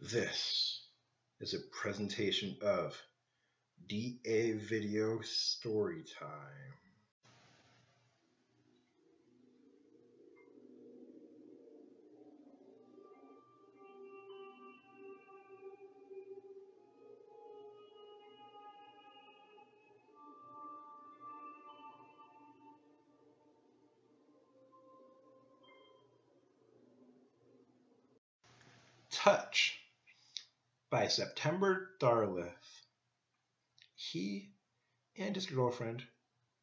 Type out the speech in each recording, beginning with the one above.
This is a presentation of DAVideo Storytime. Touch by September Darlith. He and his girlfriend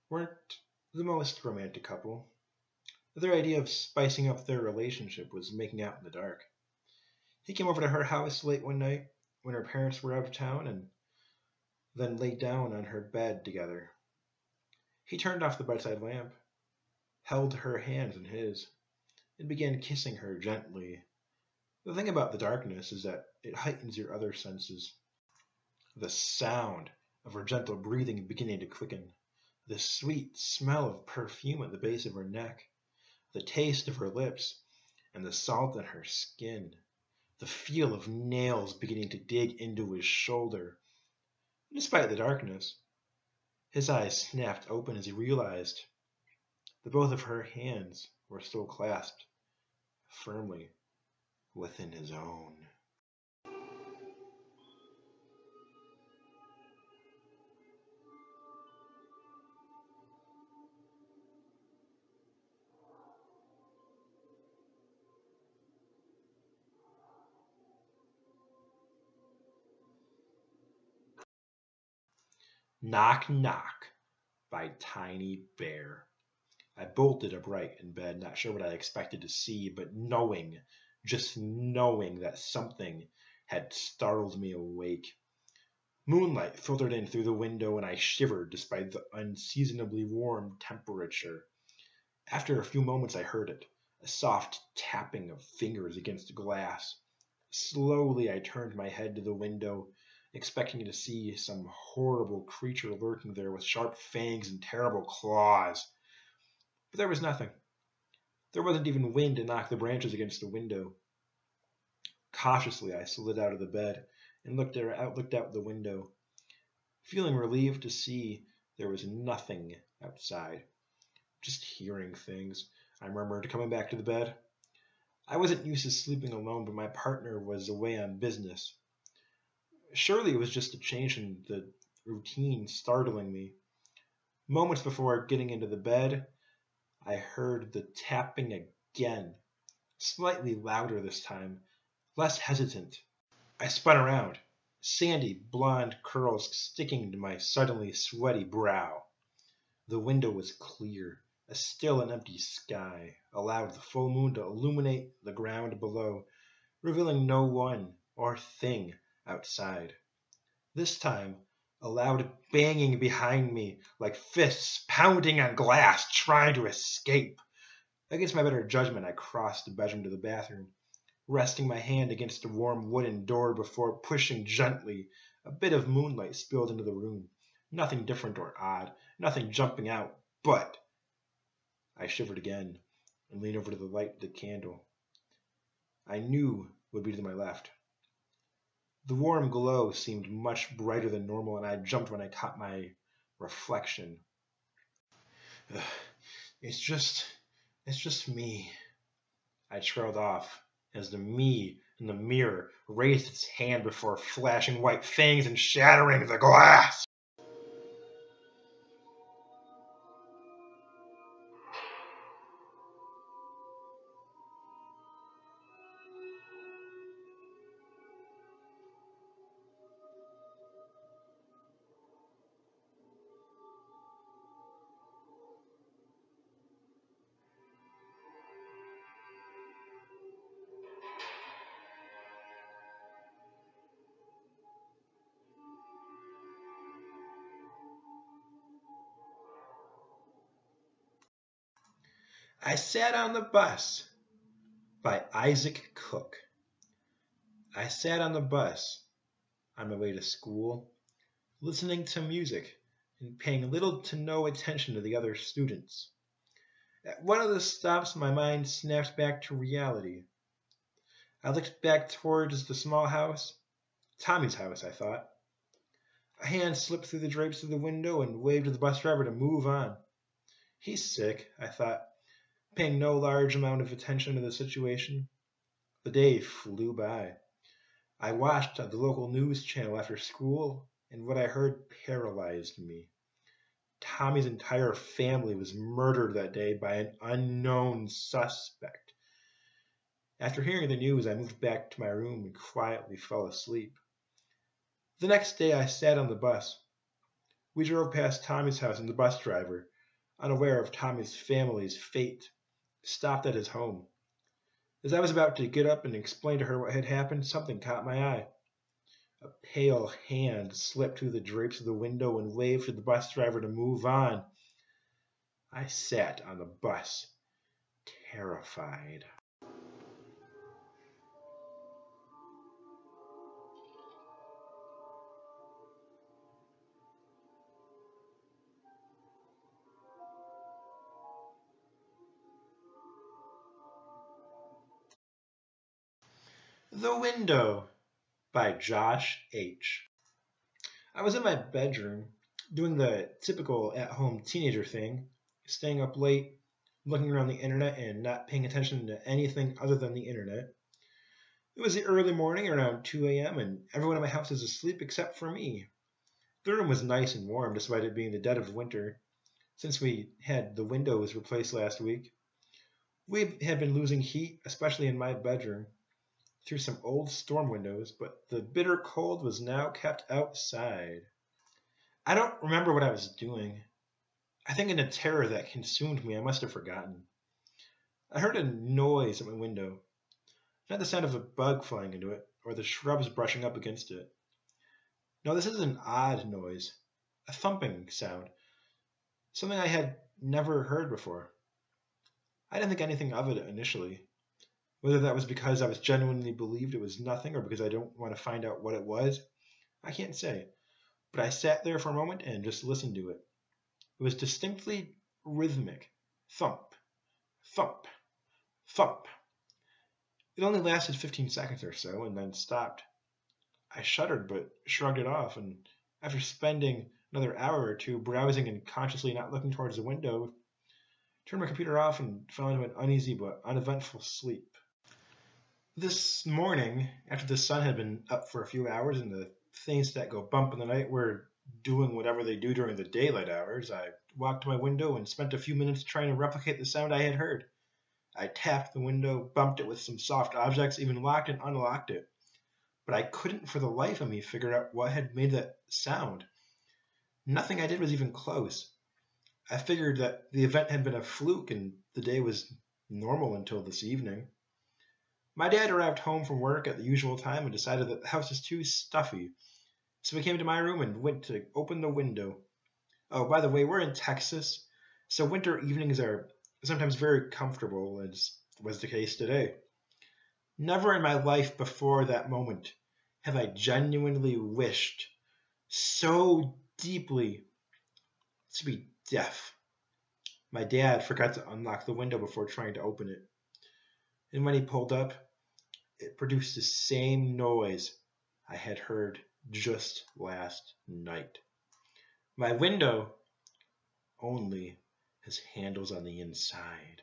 weren't the most romantic couple. Their idea of spicing up their relationship was making out in the dark. He came over to her house late one night when her parents were out of town and then laid down on her bed together. He turned off the bedside lamp, held her hands in his, and began kissing her gently. The thing about the darkness is that it heightens your other senses. The sound of her gentle breathing beginning to quicken, the sweet smell of perfume at the base of her neck, the taste of her lips, and the salt on her skin, the feel of nails beginning to dig into his shoulder. Despite the darkness, his eyes snapped open as he realized that both of her hands were still clasped firmly within his own. Knock Knock by Tiny Bear. I bolted upright in bed, not sure what I expected to see, but just knowing that something had startled me awake. Moonlight filtered in through the window and I shivered despite the unseasonably warm temperature. After a few moments I heard it, a soft tapping of fingers against glass. Slowly I turned my head to the window, expecting to see some horrible creature lurking there with sharp fangs and terrible claws. But there was nothing. There wasn't even wind to knock the branches against the window. Cautiously I slid out of the bed and looked out the window, feeling relieved to see there was nothing outside. Just hearing things, I murmured, coming back to the bed. I wasn't used to sleeping alone, but my partner was away on business. Surely it was just a change in the routine startling me. Moments before getting into the bed, I heard the tapping again, slightly louder this time, less hesitant. I spun around, sandy blonde curls sticking to my suddenly sweaty brow. The window was clear. A still and empty sky allowed the full moon to illuminate the ground below, revealing no one or thing outside. This time, a loud banging behind me, like fists pounding on glass, trying to escape. Against my better judgment, I crossed the bedroom to the bathroom, resting my hand against a warm wooden door before pushing gently. A bit of moonlight spilled into the room. Nothing different or odd, nothing jumping out, but I shivered again and leaned over to the light of the candle I knew would be to my left. The warm glow seemed much brighter than normal, and I jumped when I caught my reflection. It's just me, I trailed off as the me in the mirror raised its hand before flashing white fangs and shattering the glass. I Sat on the Bus by Isaac Cook. I sat on the bus on my way to school, listening to music and paying little to no attention to the other students. At one of the stops, my mind snapped back to reality. I looked back towards the small house. Tommy's house, I thought. A hand slipped through the drapes of the window and waved to the bus driver to move on. He's sick, I thought, paying no large amount of attention to the situation. The day flew by. I watched the local news channel after school, and what I heard paralyzed me. Tommy's entire family was murdered that day by an unknown suspect. After hearing the news, I moved back to my room and quietly fell asleep. The next day, I sat on the bus. We drove past Tommy's house, and the bus driver, unaware of Tommy's family's fate, stopped at his home. As I was about to get up and explain to her what had happened, something caught my eye. A pale hand slipped through the drapes of the window and waved to the bus driver to move on. I sat on the bus, terrified. The Window by Josh H. I was in my bedroom, doing the typical at-home teenager thing, staying up late, looking around the internet and not paying attention to anything other than the internet. It was the early morning, around 2 a.m., and everyone in my house was asleep except for me. The room was nice and warm despite it being the dead of winter, since we had the windows replaced last week. We had been losing heat, especially in my bedroom, through some old storm windows, but the bitter cold was now kept outside. I don't remember what I was doing. I think in the terror that consumed me, I must have forgotten. I heard a noise at my window, not the sound of a bug flying into it, or the shrubs brushing up against it. No, this is an odd noise, a thumping sound, something I had never heard before. I didn't think anything of it initially. Whether that was because I was genuinely believed it was nothing or because I don't want to find out what it was, I can't say. But I sat there for a moment and just listened to it. It was distinctly rhythmic. Thump, thump, thump. It only lasted 15 seconds or so and then stopped. I shuddered but shrugged it off, and after spending another hour or two browsing and consciously not looking towards the window, turned my computer off and fell into an uneasy but uneventful sleep. This morning, after the sun had been up for a few hours and the things that go bump in the night were doing whatever they do during the daylight hours, I walked to my window and spent a few minutes trying to replicate the sound I had heard. I tapped the window, bumped it with some soft objects, even locked and unlocked it. But I couldn't for the life of me figure out what had made that sound. Nothing I did was even close. I figured that the event had been a fluke and the day was normal until this evening. My dad arrived home from work at the usual time and decided that the house is too stuffy, so he came to my room and went to open the window. Oh, by the way, we're in Texas, so winter evenings are sometimes very comfortable, as was the case today. Never in my life before that moment have I genuinely wished so deeply to be deaf. My dad forgot to unlock the window before trying to open it. And when he pulled up, it produced the same noise I had heard just last night. My window only has handles on the inside.